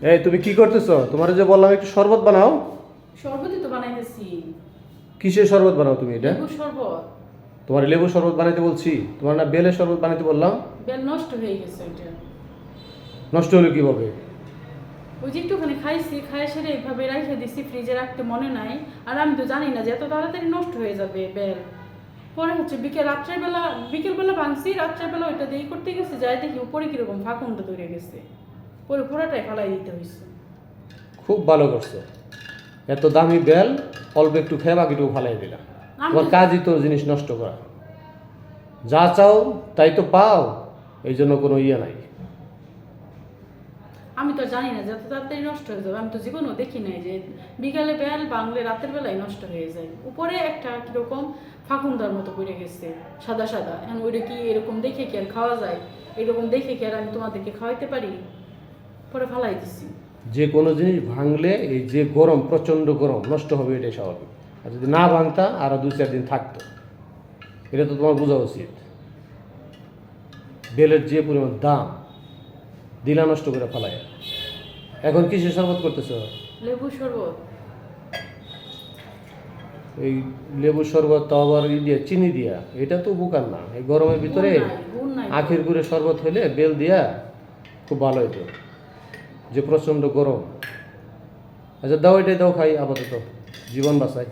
এই তুমি কি করতেছো? তোমার যে বললাম একটু শরবত বানাও। শরবতই তো বানাইতেছি। কিসের শরবত বানাও তুমি এটা? লেবুর শরবত। তোমার লেবু শরবত বানাইতে বলছি? তোমার না বেলের শরবত বানাইতে বললাম? বেল নষ্ট হয়ে গেছে ওইটা। নষ্ট হলো কিভাবে? ওই যে একটুখানি খাইছি, খাইয়ে সেরে এইভাবে রাখে দিছি, ফ্রিজে রাখতে মনে নাই। আর আমি তো জানি না যে এত তাড়াতাড়ি নষ্ট হয়ে যাবে বেল। পরে হচ্ছে বিকেলবেলা ভাঙছি, রাত্রেবেলা ওইটা দিয়ে করতে গেছে, যাই দেখি উপরে কিরকম ফাঁকুনটা তৈরি গেছে। পরে পুরোটাই ফালাই দিতে হয়েছে। খুব ভালো করছো। এত দামি বেল অল্প একটু খেয়ে বাকিটুকু ফালাই দিলাম। তোমার আমি- কাজই তো জিনিস নষ্ট করা। যা চাও তাই তো পাও, এই জন্য কোনো ইয়ে নাই। আমি তো জানি না যে এত তাড়াতাড়ি নষ্ট হয়ে যাবে। আমি তো জীবনেও দেখি নাই যে বিকালে বেল বাংলে রাতের বেলায় নষ্ট হয়ে যায়। উপরে একটা কিরকম ফাঁকুন্দার মতো পড়ে গেছে, সাদা সাদা। এখন ওইটা কি এরকম দেখে কি আর খাওয়া যায়? এরকম দেখে কি আর আমি তোমাদেরকে খাওয়াইতে পারি? পরে ফালাই দিছি। যে কোনো জিনিস ভাঙলে এই যে গরম, প্রচণ্ড গরম, নষ্ট হবে, এটাই স্বাভাবিক। আর যদি না ভাঙতা আরও 2-4 দিন থাকতো। এটা তো তোমার বোঝা উচিত। বেলের যে পরিমাণ দাম, দিলা নষ্ট করে ফেলায়। এখন কিসের শরবত করতেছ? লেবু শরবত। এই লেবুর শরবত তো আবার দিয়ে চিনি দিয়া, এটা তো উপকার না। এই গরমের ভিতরে গুড় নাই তো। আখের গুড়ের শরবত হলে বেল দিয়া খুব ভালো হতো, যে প্রচণ্ড গরম। আচ্ছা দাও, এটাই দাও, খাই আপাতত, জীবন বাঁচাই।